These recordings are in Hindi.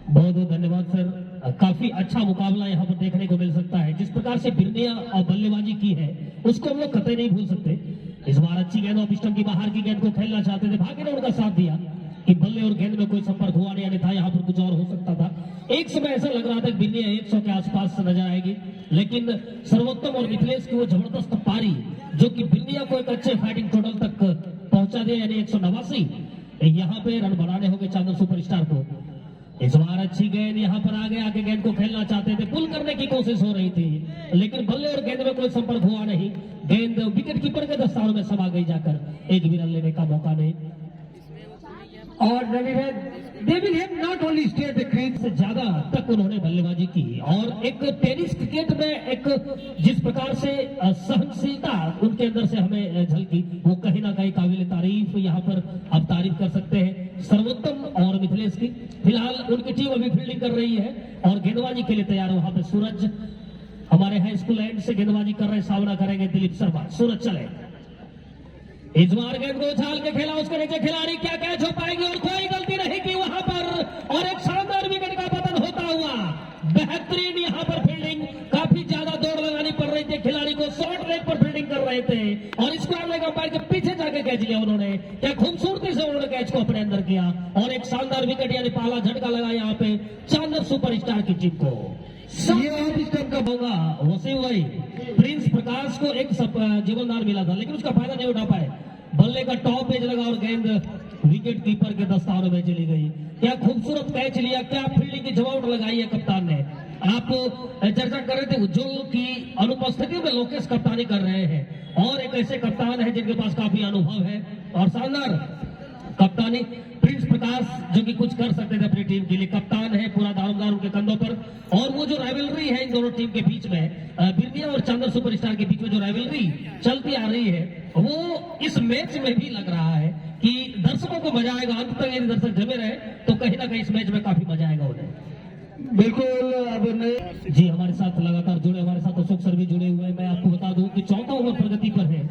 बहुत बहुत धन्यवाद सर। काफी अच्छा मुकाबला यहाँ पर देखने को मिल सकता है। जिस प्रकार से बिरनिया बल्लेबाजी की है उसको हम लोग कतई नहीं भूल सकते। इस बार अच्छी गेंद ऑफ स्टंप की बाहर की गेंद को खेलना चाहते थे, भाग्य ने उनका साथ दिया कि बल्ले और गेंद में कोई संपर्क हुआ नहीं, था यहाँ पर कुछ और हो सकता था। एक समय ऐसा लग रहा था कि बिरनिया 100 के आसपास नजर आएगी, लेकिन सर्वोत्तम और मिथिलेश की वो जबरदस्त पारी जो कि बिरनिया को एक अच्छे फाइटिंग टोटल तक पहुंचा दे, यानी 189 यहाँ पे रन बनाने होंगे चांदन सुपरस्टार को। इस बार अच्छी गेंद यहाँ पर आगे गेंद को खेलना चाहते थे, पुल करने की कोशिश हो रही थी, लेकिन बल्ले और गेंद में कोई संपर्क हुआ नहीं। गेंद विकेट कीपर के दस्तानों में समा गई, जाकर एक भी रन लेने का मौका नहीं। और they will have not only stay at the crease, से ज्यादा तक उन्होंने बल्लेबाजी की। और एक टेनिस क्रिकेट में एक जिस प्रकार से सहनशीलता उनके अंदर से हमें झलकी, वो कहीं ना कहीं काबिल तारीफ यहाँ पर अब तारीफ कर सकते हैं सर्वोत्तम और मिथिलेश की। फिलहाल उनकी टीम अभी फील्डिंग कर रही है और गेंदबाजी के लिए तैयार है। वहां पे सूरज हमारे हाई स्कूल एंड से गेंदबाजी कर रहे, सामना करेंगे दिलीप शर्मा। सूरज चले, इस बार गेंद को उछाल के खेला, उसके नीचे खिलाड़ी क्या कैच हो पाएगी, और कोई गलती नहीं की वहां पर, और एक शानदार विकेट का पतन होता हुआ। बेहतरीन यहाँ पर फील्डिंग, काफी ज्यादा दौड़ लगानी पड़ रही थी खिलाड़ी को, शॉर्ट लेग पर फील्डिंग कर रहे थे और स्क्वायर लेग अंपायर के पीछे जाके कैच लिया उन्होंने। क्या खूबसूरती से उन्होंने कैच को अपने अंदर किया और एक शानदार विकेट यानी पहला झटका लगा यहाँ पे चांदन सुपरस्टार की टीम को। ये ऑफ स्टंप का होगा वसीम भाई, प्रिंस प्रकाश को एक जीवनदान मिला था लेकिन उसका फायदा नहीं उठा पाए। बल्ले का टॉप एज लगा और गेंद विकेट कीपर के दस्तानों में चली गई। क्या खूबसूरत कैच लिया, क्या फील्डिंग की जमावट लगाई है कप्तान ने। आप चर्चा कर रहे थे उज्जवल की अनुपस्थिति में लोकेश कप्तानी कर रहे हैं और एक ऐसे कप्तान है जिनके पास काफी अनुभव है और शानदार कप्तानी। प्रिंस प्रकाश जो कि कुछ कर सकते थे अपनी टीम के लिए, कप्तान है, पूरा दारोमदार उनके कंधों पर। और वो जो राइवलरी है इन दोनों टीम के बीच में, बिरनिया और चांदन सुपरस्टार के बीच में जो राइवलरी चलती आ रही है, वो इस मैच में भी लग रहा है कि दर्शकों को मजा आएगा। अंत तक यदि दर्शक जमे रहे तो कहीं ना कहीं इस मैच में काफी मजा आएगा उन्हें। बिल्कुल। अब जी हमारे साथ लगातार जुड़े, हमारे साथ अशोक सर भी जुड़े हुए हैं। मैं आपको बता दूं कि चौथा ओवर प्रगति पर है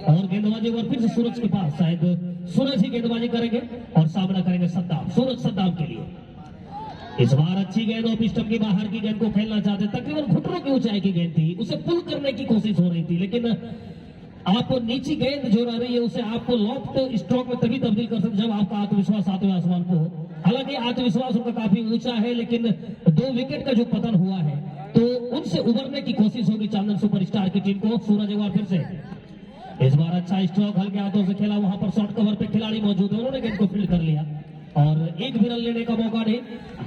और गेंदबाजी ओवर फिर से सूरज के पास, शायद सूरज ही गेंदबाजी करेंगे और सामना करेंगे सद्दाम, सूरज सद्दाम के लिए। इस बार अच्छी गेंद ऑफ स्टंप की बाहर की गेंद को खेलना चाहते, तकरीबन घुटनों की ऊंचाई की गेंद थी, उसे पुल करने की कोशिश हो रही थी, लेकिन आप नीची गेंद जो रह रही है उसे आपको लॉफ्ट स्ट्रोक में तभी तब्दील कर सकते जब आपका आत्मविश्वास सातवें आसमान को हो। हालांकि आत्मविश्वास उनका काफी ऊंचा है, लेकिन 2 विकेट का जो पतन हुआ है तो उनसे उबरने की कोशिश होगी चांदन सुपरस्टार की टीम को। सूरज एक बार फिर से, इस बार अच्छा स्ट्रोक हल्के हाथों से खेला, वहां पर शॉर्ट कवर पे खिलाड़ी मौजूद है, उन्होंने गेंद को फील्ड कर लिया और एक भी रन लेने का मौका नहीं।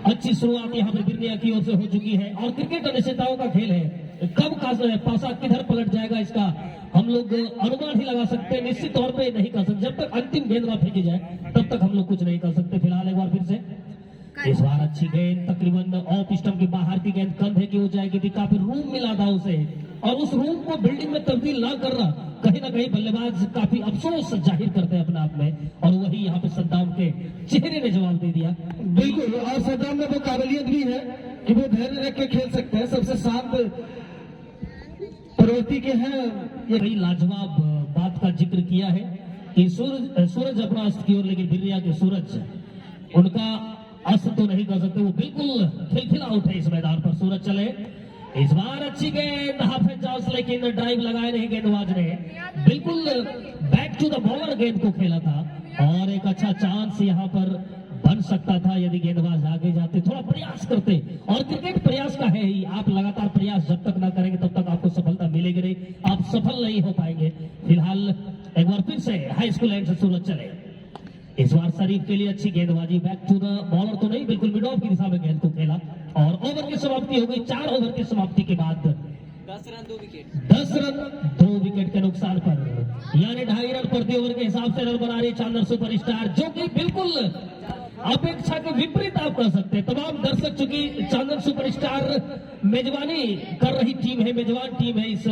अच्छी शुरुआत यहाँ पर बिरनिया की ओर से हो चुकी है और क्रिकेट अनिश्चितताओं का खेल है, कब का पासा किधर पलट जाएगा इसका हम लोग अनुमान ही लगा सकते हैं, निश्चित तौर पे नहीं कर सकते। जब तक अंतिम गेंद ना फेंकी जाए तब तक हम लोग कुछ नहीं कर सकते। फिलहाल एक बार फिर से, इस बार अच्छी गेंद तकरीबन ऑफ स्टंप की बाहर की गेंद कंधे की ऊंचाई की थी, काफी रूम मिला था उसे और उस रूम को बिल्डिंग में तब्दील ना करना, कहीं ना कहीं बल्लेबाज काफी अफसोस जाहिर करते हैं अपने आप में, और वही यहाँ पे सद्दाम के चेहरे ने जवाब दे दिया। बिल्कुल, और सद्दाम में वो काबिलियत भी है कि वो धैर्य रख के खेल सकते हैं, सबसे शांत प्रवृत्ति के हैं। ये कई लाजवाब बात का जिक्र किया है कि सूरज अपना अस्त की ओर, लेकिन बिरनिया के सूरज उनका अस्त तो नहीं कर सकते, वो बिल्कुल खिलखिला उठे इस मैदान पर। सूरज चले, इस बार अच्छी गेंद हाफ एंड चांस, लेकिन ड्राइव लगाए नहीं गेंदबाज ने, बिल्कुल बैक टू द बॉलर गेंद को खेला था और एक अच्छा चांस यहाँ पर बन सकता था यदि गेंदबाज आगे जाते, थोड़ा प्रयास करते। और क्रिकेट प्रयास का है ही, आप लगातार प्रयास जब तक ना करेंगे तब तक आपको सफलता मिलेगी नहीं, आप सफल नहीं हो पाएंगे। फिलहाल एक बार फिर से हाई स्कूल एंड से सूरज चले, इस बार शरीफ के लिए अच्छी गेंदबाजी, बैक टू द बॉलर तो नहीं, बिल्कुल मिड ऑफ की दिशा में गेंद को खेला और ओवर की समाप्ति हो गई। 4 ओवर की समाप्ति के बाद 10 रन 2 विकेट, 10 रन 2 विकेट के नुकसान पर, यानी 2.5 रन प्रति ओवर के हिसाब से रन बना रही चांदन सुपरस्टार, जो कि बिल्कुल अपेक्षा के विपरीत आप कह सकते हैं। तमाम दर्शक, चूंकि चांदन सुपरस्टार मेजबानी कर रही टीम है, मेजबान टीम है इस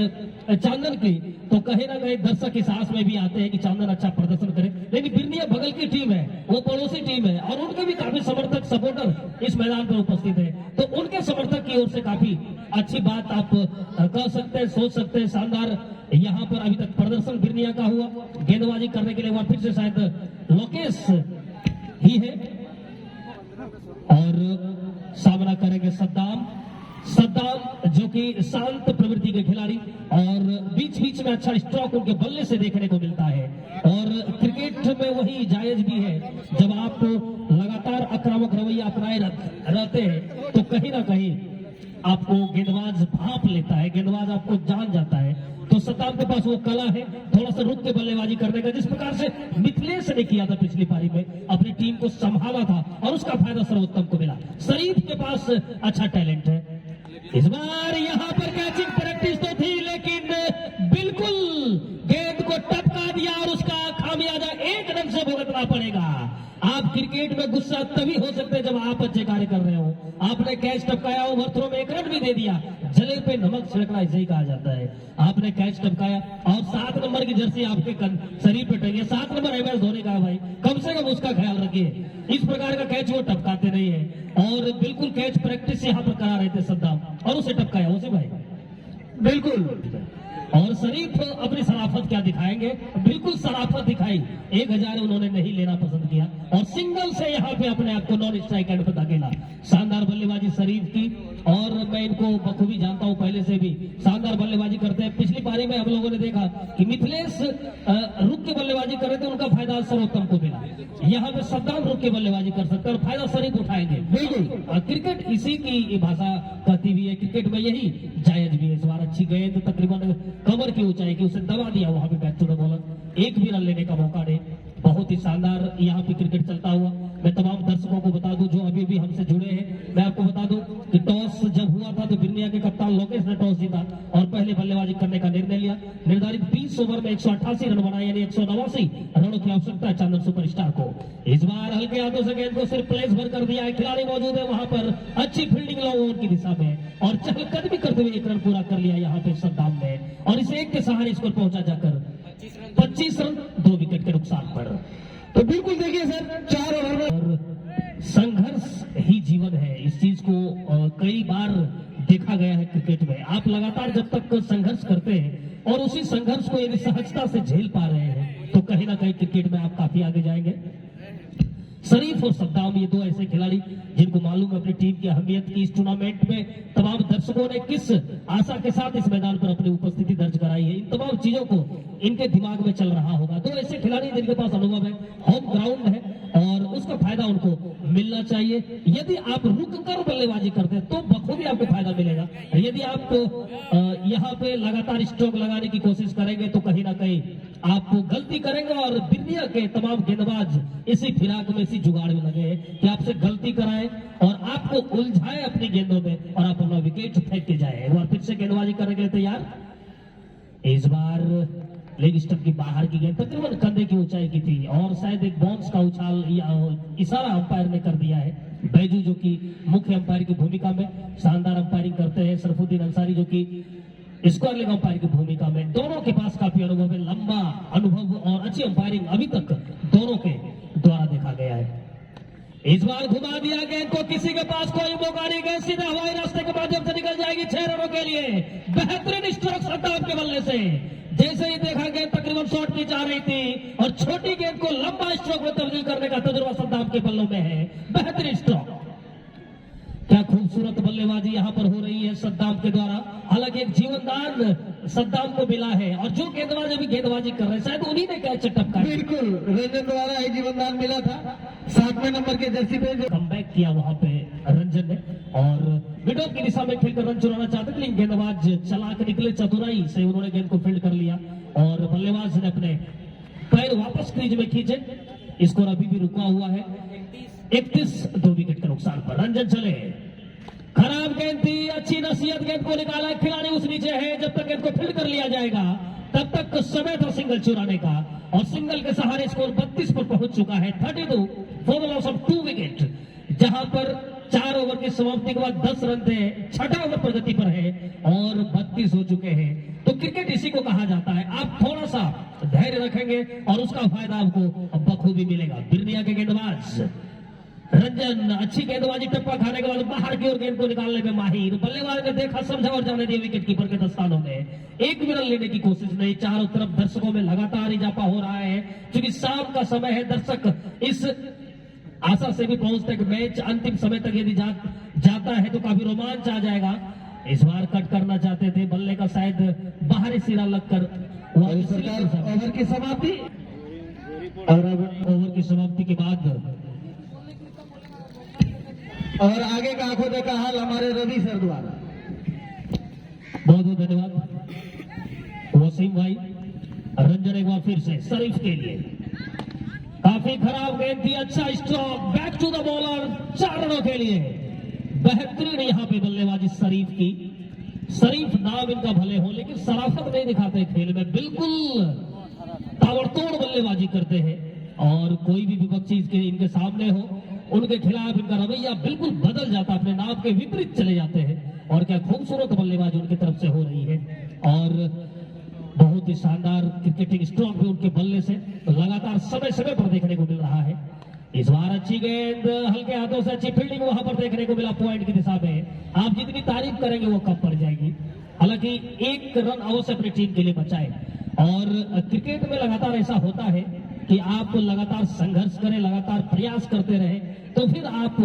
चांदन की, तो कहीं ना कहीं दर्शक इस आस में भी आते हैं कि चांदन अच्छा प्रदर्शन करे, लेकिन बिरनिया बगल की टीम है, वो पड़ोसी टीम है और उनके भी काफी समर्थक सपोर्टर इस मैदान पर उपस्थित है, तो उनके समर्थक की ओर से काफी अच्छी बात आप कह सकते हैं, सोच सकते हैं। शानदार यहाँ पर अभी तक प्रदर्शन बिरनिया का हुआ, गेंदबाजी करने के लिए वहां फिर से शायद लोकेश ही है और करेंगे सद्दाम। सद्दाम जो कि शांत प्रवृत्ति के खिलाड़ी और बीच बीच में अच्छा स्ट्रोक उनके बल्ले से देखने को मिलता है। और क्रिकेट में वही जायज भी है, जब आप लगातार आक्रामक रवैया अपनाए रहते हैं तो कहीं ना कहीं आपको गेंदबाज भांप लेता है, गेंदबाज आपको जान जाता है। तो सद्दाम के पास वो कला है थोड़ा सा रुक के बल्लेबाजी करने का, जिस प्रकार से मिथिलेश ने किया था पिछली पारी में, अपनी टीम को संभाला था और उसका फायदा सर्वोत्तम को मिला। शरीफ के पास अच्छा टैलेंट है। इस बार यहाँ पर कैचिंग प्रैक्टिस तो थी, लेकिन बिल्कुल गेंद को टपका दिया और उसका खामियाजा एक रन से भुगतना पड़ेगा। आप क्रिकेट में गुस्सा तभी हो सकते हैं जब आप अच्छे कार्य कर रहे हो। आपने कैच टपकाया, ओवर थ्रो में एक रन भी दे दिया, जले पे नमक छिड़कना इसे ही कहा जाता है। आपने कैच टपकाया और 7 नंबर की जर्सी आपके शरीर पे टंगी, 7 नंबर MS धोनी का है भाई, कम से कम उसका ख्याल रखिए। इस प्रकार का कैच वो टपकाते नहीं है और बिल्कुल कैच प्रैक्टिस यहाँ पर करा रहे थे सद्दाम और उसे टपकाया उसे भाई बिल्कुल। और शरीफ अपनी शराफत क्या दिखाएंगे, बिल्कुल शराफत दिखाई। 1000 उन्होंने नहीं लेना पसंद किया और सिंगल से यहाँ पे अपने आप को नॉन स्ट्राइक एंड पर धकेला। शानदार बल्लेबाजी शरीफ की और मैं इनको बखूबी जानता हूँ, पहले से भी शानदार बल्लेबाजी करते हैं। पिछली पारी में हम लोगों ने देखा कि मिथिलेश रुक के बल्लेबाजी कर रहे थे, उनका फायदा सर्वोत्तम को मिला। यहाँ पे सद्दाम रुक के बल्लेबाजी कर सकते हैं और फायदा शरीफ उठाएंगे। बिल्कुल क्रिकेट इसी की भाषा कहती भी है, क्रिकेट में यही जायज भी है। इस बार अच्छी गेंद तकरीबन कमर की ऊंचाई की, उसे दबा दिया वहां पे बैक टू द बॉलर, एक भी रन लेने का मौका नहीं। बहुत ही शानदार यहाँ पे क्रिकेट चलता हुआ। मैं तमाम दर्शकों को बता दूं जो अभी भी हमसे जुड़े हैं, मैं आपको बता दूं कि टॉस जब हुआ था तो बिरनिया के कप्तान लोकेश ने टॉस जीता और पहले बल्लेबाजी करने का निर्णय लिया। निर्धारित 20 ओवर में 188 रन बनाए, यानी 189 रनों की आवश्यकता है चंदन सुपरस्टार को। इस बार हल्के हाथों से गेंद को सिर्फ प्लेस भर कर दिया है, खिलाड़ी मौजूद है वहां पर, अच्छी फील्डिंग लॉन्ग ओवर की दिशा में और चहलकदमी करते हुए 1 रन पूरा कर लिया यहाँ पे सद्दाम ने और इसे 1 के सहारे स्कोर पहुंचा जाकर 25 रन 2 विकेट के नुकसान पर। तो बिल्कुल देखिए सर, 4 ओवर में और संघर्ष ही जीवन है, इस चीज को कई बार देखा गया है क्रिकेट में। आप लगातार जब तक संघर्ष करते हैं और उसी संघर्ष को यदि सहजता से झेल पा रहे हैं तो कहीं ना कहीं क्रिकेट में आप काफी आगे जाएंगे। शरीफ और सद्दाम ये 2 ऐसे खिलाड़ी जिनको मालूम है अपनी टीम की अहमियत की। इस टूर्नामेंट में तमाम दर्शकों ने किस आशा के साथ इस मैदान पर अपनी उपस्थिति दर्ज कराई है, इन तमाम चीजों को इनके दिमाग में चल रहा होगा। 2 ऐसे खिलाड़ी जिनके पास अनुभव है, होम ग्राउंड है और उसका फायदा उनको मिलना चाहिए। यदि आप रुक कर बल्लेबाजी करते हैं तो बखूबी आपको फायदा मिलेगा। यदि आप यहाँ पे लगातार स्ट्रोक लगाने की कोशिश करेंगे तो कहीं ना कहीं आप गलती करेंगे और बिरनिया के तमाम गेंदबाज इसी फिराक में, इसी जुगाड़ में लगे हैं कि आपसे गलती कराएं और आपको उलझाए अपनी गेंदों में और आप अपना विकेट फेंक के जाए। एक बार फिर से गेंदबाजी करने के लिए तैयार। इस बार लेग स्टंप की बाहर की गेंद तकरीबन कंधे की ऊंचाई की थी और शायद एक बाउंस का उछाल इशारा अंपायर ने कर दिया है। बैजू जो कि मुख्य अंपायर की भूमिका में शानदार अंपायरिंग करते हैं, सरफुद्दीन अंसारी जो कि स्क्वायर लेग अंपायर की भूमिका में, दोनों के पास काफी अनुभव है, लंबा अनुभव और अच्छी अंपायरिंग अभी तक दोनों के द्वारा देखा गया है। इस बार घुमा दिया गेंद को, किसी के पास कोई मौका नहीं, गेंद सीधा हवाई रास्ते के माध्यम से निकल जाएगी 6 रनों के लिए। बेहतरीन स्ट्रोक सद्दाम के बल्ले से, जैसे ही देखा गेंद तकरीबन शॉर्ट पिच आ रही थी और छोटी गेंद को लंबा स्ट्रोक में तब्दील करने का तजुर्बा सद्दाम के बल्लों में है। बेहतरीन स्ट्रोक, क्या खूबसूरत बल्लेबाजी यहाँ पर हो रही है सद्दाम के द्वारा। हालांकि एक जीवनदान सद्दाम को मिला है और जो गेंदबाज अभी गेंदबाजी कर रहे हैं शायद उन्हीं ने कैच टपका। बिल्कुल रंजन द्वारा ही जीवनदान मिला था 7वें नंबर के जर्सी पे जो कमबैक किया वहां पे रंजन ने और मिड ऑफ की दिशा में खेलकर रन चुराना चाहते थे, लेकिन गेंदबाज चला के निकले, चतुराई से उन्होंने गेंद को फील्ड कर लिया और बल्लेबाज ने अपने पैर वापस क्रीज में खींचे। स्कोर अभी भी रुका हुआ है 31, 2 विकेट के नुकसान पर। रंजन चले, खराब गेंद थी, अच्छी नसीहत, गेंद को निकाला, खिलाड़ी उस नीचे है, जब तक गेंद को फील्ड कर लिया जाएगा तब तक समय था सिंगल चुराने का और सिंगल के सहारे स्कोर 32 पर पहुंच चुका है। 32 for the loss of 2 wicket, जहां पर 4 ओवर की समाप्ति के बाद 10 रन थे, 6ठा ओवर प्रगति पर है और 32 हो चुके हैं। तो क्रिकेट इसी को कहा जाता है, आप थोड़ा सा धैर्य रखेंगे और उसका फायदा आपको बखूबी मिलेगा। बिरनिया के गेंदबाज रंजन अच्छी गेंदबाजी, टप्पा खाने के बाद बाहर की ओर गेंद को निकालने में माहिर, बल्लेबाज ने देखा, समझा और जाने दिया विकेट कीपर के दस्तानों में। एक भी रन लेने की कोशिश नहीं। चारों तरफ दर्शकों में लगातार इजाफा हो रहा है क्योंकि शाम का समय है, दर्शक इस आशा से भी पहुंचते कि मैच अंतिम समय तक यदि जाता है तो काफी रोमांच आ जाएगा। इस बार कट करना चाहते थे, बल्ले का शायद बाहरी सिरा लगकर और इस प्रकार ओवर की समाप्ति। और अब ओवर की समाप्ति के बाद और आगे का आंखों देखा हाल हमारे रवि सर द्वारा। बहुत बहुत धन्यवाद वसीम भाई। रंजन एक बार फिर से शरीफ के लिए, काफी खराब गेंद थी, अच्छा stroke, back to the bowler, 4 रनों के लिए। बेहतरीन यहाँ पे बल्लेबाजी शरीफ की। शरीफ नाम इनका भले हो लेकिन शराफत नहीं दिखाते खेल में, बिल्कुल ताबड़तोड़ बल्लेबाजी करते हैं और कोई भी विपक्षी इनके सामने हो उनके खिलाफ इनका रवैया बिल्कुल बदल जाता है, अपने नाम के विपरीत चले जाते हैं। और क्या खूबसूरत बल्लेबाजी उनकी तरफ से हो रही है और बहुत ही शानदार क्रिकेटिंग स्ट्रोक भी उनके बल्ले से लगातार समय समय पर देखने को मिल रहा है। इस बार अच्छी गेंद, हल्के हाथों से अच्छी फील्डिंग वहां पर देखने को मिला पॉइंट की दिशा में। आप जितनी तारीफ करेंगे वो कम पड़ जाएगी। हालांकि 1 रन अवश्य अपनी टीम के लिए बचाए। और क्रिकेट में लगातार ऐसा होता है कि आप लगातार संघर्ष करें, लगातार प्रयास करते रहे तो फिर आप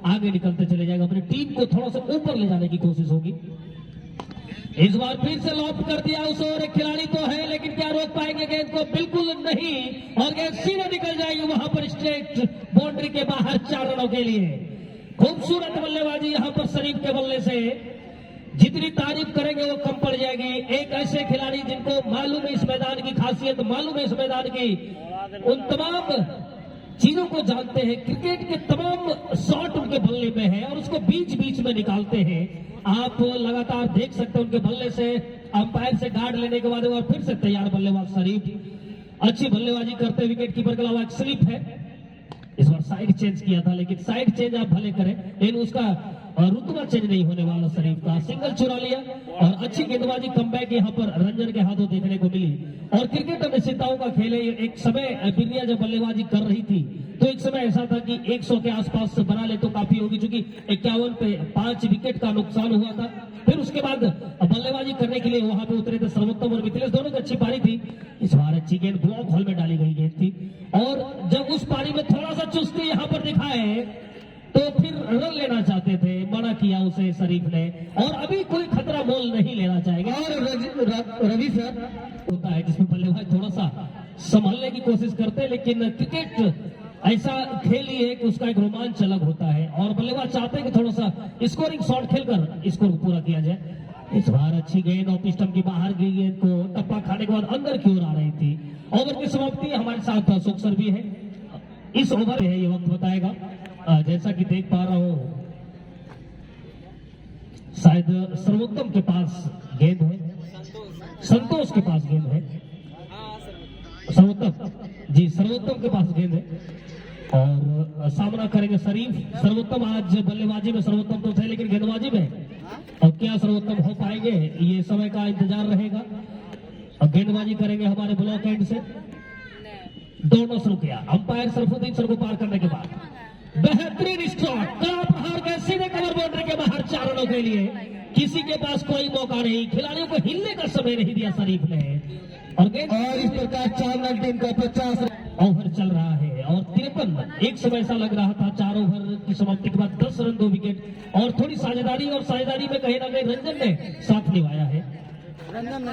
आगे निकलते चले जाएंगे, अपनी टीम को थोड़ा सा ऊपर ले जाने की कोशिश होगी। इस बार फिर से लॉफ्ट कर दिया उस ओर, एक खिलाड़ी तो है लेकिन क्या रोक पाएंगे गेंद को? बिल्कुल नहीं, और गेंद सीधे निकल जाएगी वहां पर स्ट्रेट बाउंड्री के बाहर 4 रनों के लिए। खूबसूरत बल्लेबाजी यहां पर शरीफ के बल्ले से, जितनी तारीफ करेंगे वो कम पड़ जाएगी। एक ऐसे खिलाड़ी जिनको मालूम है इस मैदान की खासियत, मालूम है इस मैदान की उन तमाम चीजों को जानते हैं, क्रिकेट के तमाम शॉट उनके बल्ले में है और उसको बीच बीच में निकालते हैं। आप लगातार देख सकते हैं उनके बल्ले से अंपायर से गार्ड लेने के बाद वो फिर से तैयार बल्लेबाज शरीफ अच्छी बल्लेबाजी करते, विकेट कीपर के अलावा एक स्लिप है। इस बार साइड चेंज किया था लेकिन साइड चेंज आप भले करें लेकिन उसका रुतबा चेंज नहीं होने वाला शरीफ का। सिंगल चुरा लिया और अच्छी गेंदबाजी कमबैक यहाँ पर रंजन के हाथों देखने को मिली। और क्रिकेट अनिश्चितताओं का खेल है। एक समय बिनिया जब बल्लेबाजी कर रही थी तो एक समय ऐसा था कि 100 के आसपास बना ले तो काफी होगी, क्योंकि 51 पे 5 विकेट का नुकसान हुआ था। फिर उसके बाद बल्लेबाजी करने के लिए वहां पे उतरे थे सर्वोत्तम और मिथिलेश, दोनों की अच्छी पारी थी। इस बार अच्छी गेंद ब्लॉक होल में डाली गई गेंद थी और जब उस पारी में थोड़ा सा चुस्ती यहाँ पर दिखाए तो फिर रन लेना चाहते थे, मना किया उसे शरीफ ने। और अभी कोई खतरा मोल नहीं लेना चाहेगा। और रवि सर होता है जिसमें बल्लेबाज थोड़ा सा संभलने की कोशिश करते हैं, लेकिन क्रिकेट ऐसा खेल ही है कि उसका एक रोमांच अलग होता है और बल्लेबाज चाहते हैं कि थोड़ा सा स्कोरिंग शॉट खेलकर स्कोर पूरा किया जाए। इस बार अच्छी गेंद ऑफ स्टंप की बाहर की गेंद को टप्पा खाने के बाद अंदर की ओर आ रही थी। ओवर की समाप्ति हमारे साथ अशोक सर भी है। इस ओवर है ये वक्त बताएगा। जैसा कि देख पा रहा हूं शायद सर्वोत्तम के पास गेंद है, संतोष के पास गेंद है, सर्वोत्तम जी सर्वोत्तम के पास गेंद है और सामना करेंगे शरीफ। सर्वोत्तम आज बल्लेबाजी में सर्वोत्तम तो थे लेकिन गेंदबाजी में अब क्या सर्वोत्तम हो पाएंगे ये समय का इंतजार रहेगा। और गेंदबाजी करेंगे हमारे ब्लॉक एंड से। दोनों शुरू किया अंपायर सरफुद्दीन सर को पार करने के बाद बेहतरीन स्ट्रोक, कड़ा प्रहार के सीधे कवर बाउंड्री के बाहर 4 रनों के लिए। किसी के पास कोई मौका नहीं, खिलाड़ियों को हिलने का समय नहीं दिया शरीफ ने। और इस प्रकार 4 रन टीम का 50 ओवर चल रहा है और 53। एक समय ऐसा लग रहा था 4 ओवर की समाप्ति के बाद 10 रन 2 विकेट और थोड़ी साझेदारी, और साझेदारी में कहीं ना कहीं रंजन ने साथ निभाया है।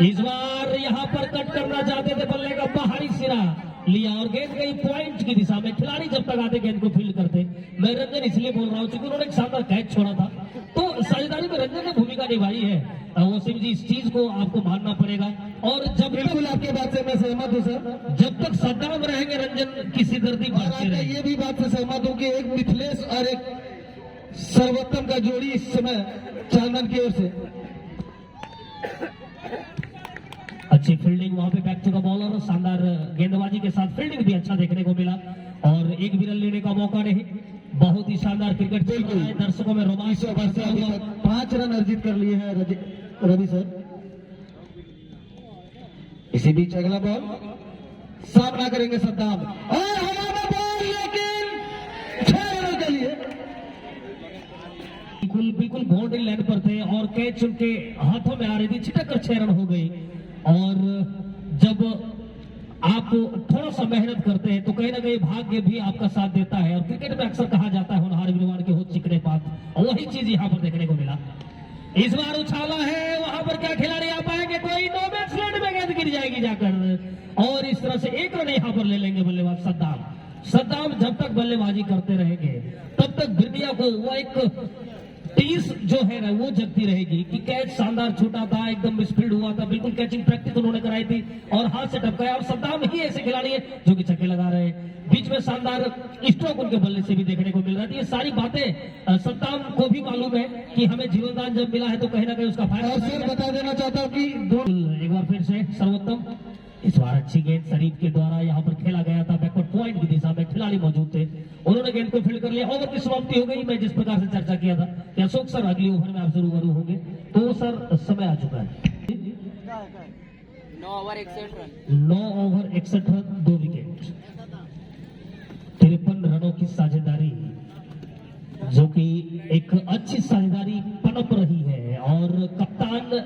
इस बार यहाँ पर कट करना चाहते थे, बल्ले का बाहरी सिरा लिया और गेंद गई पॉइंट की दिशा में। खिलाड़ी जब तक आते गेंद को फील्ड करते, मैं रंजन इसलिए बोल रहा हूँ क्योंकि उन्होंने एक शानदार कैच छोड़ा था तो साझेदारी में रंजन ने भूमिका निभाई है। वसीम जी इस चीज को आपको मानना पड़ेगा। और जब बिल्कुल आपकी बात से मैं सहमत हूँ सर। जब तक सद्दाम रहेंगे रंजन की सिरदर्दी बढ़ती रहेगी। ये भी बात से सहमत हूँ कि एक मिथिलेश और एक सर्वोत्तम का जोड़ी इस समय 4 रन की ओर से। अच्छी फील्डिंग वहां पे बैक टू द बॉलर, शानदार गेंदबाजी के साथ फील्डिंग भी अच्छा देखने को मिला और एक भी रन लेने का मौका नहीं। बहुत ही शानदार क्रिकेट खेल रहा है, दर्शकों में रोमांच। 5 रन अर्जित कर लिए हैं रवि सर। इसी बीच अगला बॉल सामना करेंगे सद्दाम और हमारा बॉल लेकिन 6 रनों के लिए बिल्कुल बाउंड्री लाइन पर थे और कैच उनके हाथों में आ रही थी, छिटक कर 6 रन हो गई। और जब आप थोड़ा सा मेहनत करते हैं तो कहीं ना कहीं भाग्य भी आपका साथ देता है। और क्रिकेट में अक्सर कहा जाता है होनहार विद्वान के हो चिकने पात, और वही चीज यहाँ पर देखने को मिला। इस बार उछाला है, वहां पर क्या खिलाड़ी आ पाएंगे? कोई नो मैच लैंड में गेंद गिर जाएगी जाकर, और इस तरह से एक रन यहाँ पर ले लेंगे बल्लेबाज सद्दाम। जब तक बल्लेबाजी करते रहेंगे तब तक बिरनिया को वो एक टीस जो है ना वो जगती रहेगी कि कैच शानदार छूटा था, एकदम स्पीड हुआ था, बिल्कुल कैचिंग प्रैक्टिस उन्होंने कराई थी और हाथ से टपकाया। और सद्दाम ही ऐसे खिलाड़ी है जो कि छक्के लगा रहे हैं, बीच में शानदार स्ट्रोक उनके बल्ले से भी देखने को मिल रहा है। ये सारी बातें सद्दाम को भी मालूम है कि हमें जीवनदान जब मिला है तो कहीं ना कहीं उसका और सर फायदा। बता देना चाहता हूँ कि एक बार फिर से सर्वोत्तम, इस बार अच्छी गेंद शरीफ के द्वारा यहाँ पर खेला गया था, बैकवर्ड पॉइंट की दिशा में खिलाड़ी मौजूद थे, उन्होंने गेंद को फील्ड कर लिया। ओवर की समाप्ति हो गई। मैं जिस प्रकार से चर्चा किया था कि अशोक सर अगली ओवर में आपसे रूबरू होंगे, तो सर समय आ चुका है। 9 over 61 run. 9 over 61 run, 2 wicket, 53 रनों की साझेदारी, जो कि एक अच्छी साझेदारी पनप रही है। और कप्तान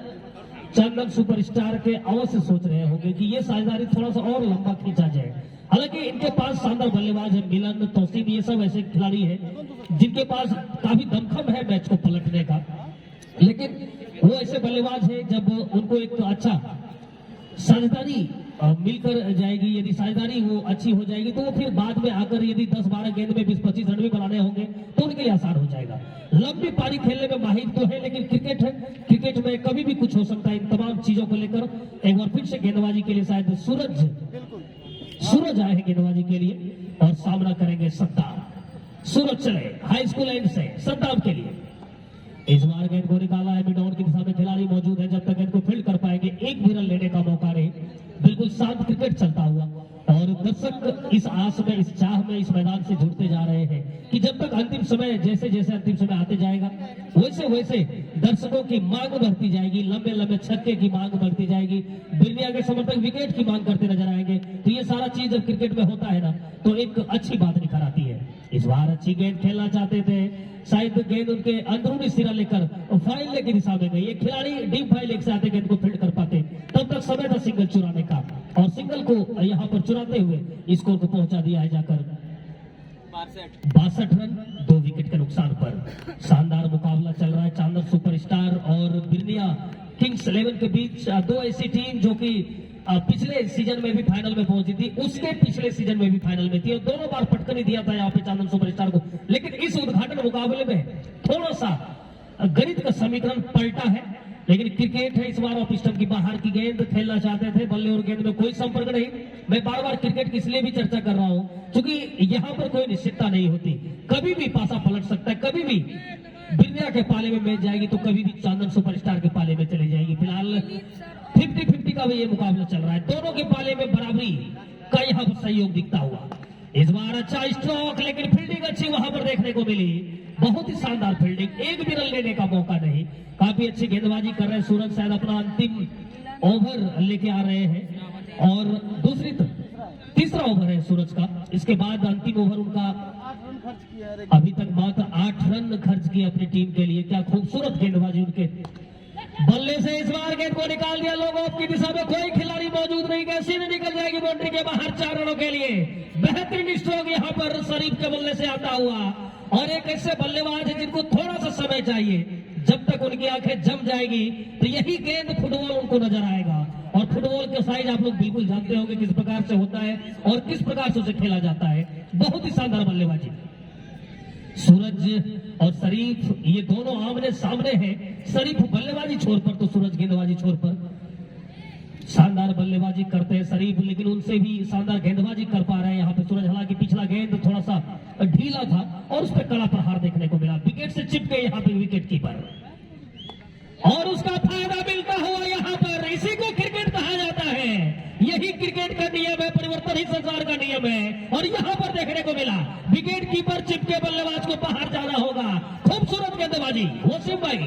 चंदन सुपरस्टार के अवश्य सोच रहे होंगे कि ये साझेदारी थोड़ा सा और लंबा खींचा जाए। हालांकि इनके पास शानदार बल्लेबाज है, मिलन, तौसीफ, ये सब ऐसे खिलाड़ी हैं जिनके पास काफी दमखम है मैच को पलटने का, लेकिन वो ऐसे बल्लेबाज है जब उनको एक अच्छा साझेदारी मिलकर जाएगी, यदि साझेदारी वो अच्छी हो जाएगी तो वो फिर बाद में आकर यदि 10-12 गेंद में 20-25 रन भी बनाने होंगे तो उनके लिए आसान हो जाएगा। लंबी पारी खेलने में माहिर तो है, लेकिन क्रिकेट है, क्रिकेट में कभी भी कुछ हो सकता है। इन तमाम चीजों को लेकर एक बार फिर से गेंदबाजी के लिए शायद सूरज आए हैं गेंदबाजी के लिए, और सामना करेंगे सद्दाम। सूरज चले हाई स्कूल एंड से सद्दाम के लिए। इस बार गेंद को निकाला है, मिड ऑन की दिशा में खिलाड़ी मौजूद है, जब तक गेंद को फील्ड कर पाएंगे एक भी रन लेने का मौका नहीं। बिल्कुल शांत क्रिकेट चलता हुआ, और दर्शक इस आस में, इस चाह में इस मैदान से जुड़ते जा रहे हैं कि जब तक अंतिम समय, जैसे जैसे अंतिम समय आते जाएगा वैसे वैसे दर्शकों की मांग बढ़ती जाएगी, लंबे लंबे छक्के की मांग बढ़ती जाएगी, बिरनिया के समर्थक विकेट की मांग करते नजर आएंगे। तो ये सारा चीज जब क्रिकेट में होता है ना तो एक अच्छी बात निकल आती है। इस बार अच्छी गेंद खेलना चाहते थे, शायद गेंद उनके अंदरूनी सिरा लेकर फाइल लेग की दिशा में गई। ये खिलाड़ी डीप फाइल लेग से आते गेंद को फील्ड कर पाते, तब तक समय था सिंगल चुराने का, और सिंगल को यहाँ पर चुराते हुए स्कोर को पहुंचा दिया है जाकर 62 रन, 2 विकेट के नुकसान पर। शानदार मुकाबला चल रहा है चांदन सुपरस्टार और बिरनिया किंग्स 11 के बीच। दो ऐसी टीम जो कि पिछले सीजन में भी फाइनल में पहुंची थी, उसके पिछले सीजन में भी फाइनल में थी, और दोनों बार पटकन ही दिया था यहाँ पे चांदन सुपरस्टार को। लेकिन इस उद्घाटन मुकाबले में थोड़ा सा गणित का समीकरण पलटा है, लेकिन क्रिकेट है। इस बार ऑफ स्टंप की बाहर की गेंद खेलना चाहते थे, बल्ले और गेंद में कोई संपर्क नहीं। मैं बार बार क्रिकेट की इसलिए भी चर्चा कर रहा हूं क्योंकि यहाँ पर कोई निश्चितता नहीं होती, कभी भी पासा पलट सकता है, कभी भी बिरनिया के पाले में मैच जाएगी तो कभी भी चांदन सुपरस्टार के पाले में चली जाएगी। फिलहाल 50-50 का भी ये मुकाबला चल रहा है, दोनों के पाले में बराबरी का यहाँ पर सहयोग दिखता हुआ। इस बार अच्छा स्ट्रोक, लेकिन फील्डिंग अच्छी वहां पर देखने को मिली, बहुत ही शानदार फील्डिंग, एक भी रन लेने का मौका नहीं। काफी अच्छी गेंदबाजी कर रहे हैं सूरज, शायद अपना अंतिम ओवर लेके आ रहे हैं, और तीसरा ओवर है सूरज का। इसके बाद अंतिम ओवर उनका, अभी तक मात्र 8 रन खर्च किए अपनी टीम के लिए। क्या खूबसूरत गेंदबाजी उनके बल्ले से। इस बार गेंद को निकाल दिया, लोग ऑफ की दिशा में कोई खिलाड़ी मौजूद नहीं, कैसी भी निकल जाएगी बाउंड्री के बाहर 4 रनों के लिए। बेहतरीन स्ट्रोक यहाँ पर शरीफ के बल्ले से आता हुआ, और एक ऐसे बल्लेबाज है जिनको थोड़ा सा समय चाहिए, जब तक उनकी आंखें जम जाएगी तो यही गेंद फुटबॉल उनको नजर आएगा। और फुटबॉल का साइज आप लोग बिल्कुल जानते होंगे किस प्रकार से होता है और किस प्रकार से उसे खेला जाता है। बहुत ही शानदार बल्लेबाजी, सूरज और शरीफ ये दोनों आमने सामने हैं। शरीफ बल्लेबाजी छोर पर तो सूरज गेंदबाजी छोर पर। शानदार बल्लेबाजी करते हैं शरीफ, लेकिन उनसे भी शानदार गेंदबाजी कर पा रहे हैं यहाँ पे सूरज। हालांकि पिछला गेंद थोड़ा सा ढीला था और उस पर कड़ा प्रहार देखने को मिला, विकेट से चिप गए यहाँ पे विकेट कीपर, और उसका फायदा मिलता हुआ यहाँ पर। इसी को क्रिकेट कहा जाता है, यही क्रिकेट का नियम है, परिवर्तन ही संसार का नियम है। और यहाँ पर देखने को मिला विकेट कीपर चिपके बल्लेबाज को बाहर जाना होगा। खूबसूरत गेंदबाजी वसीम भाई।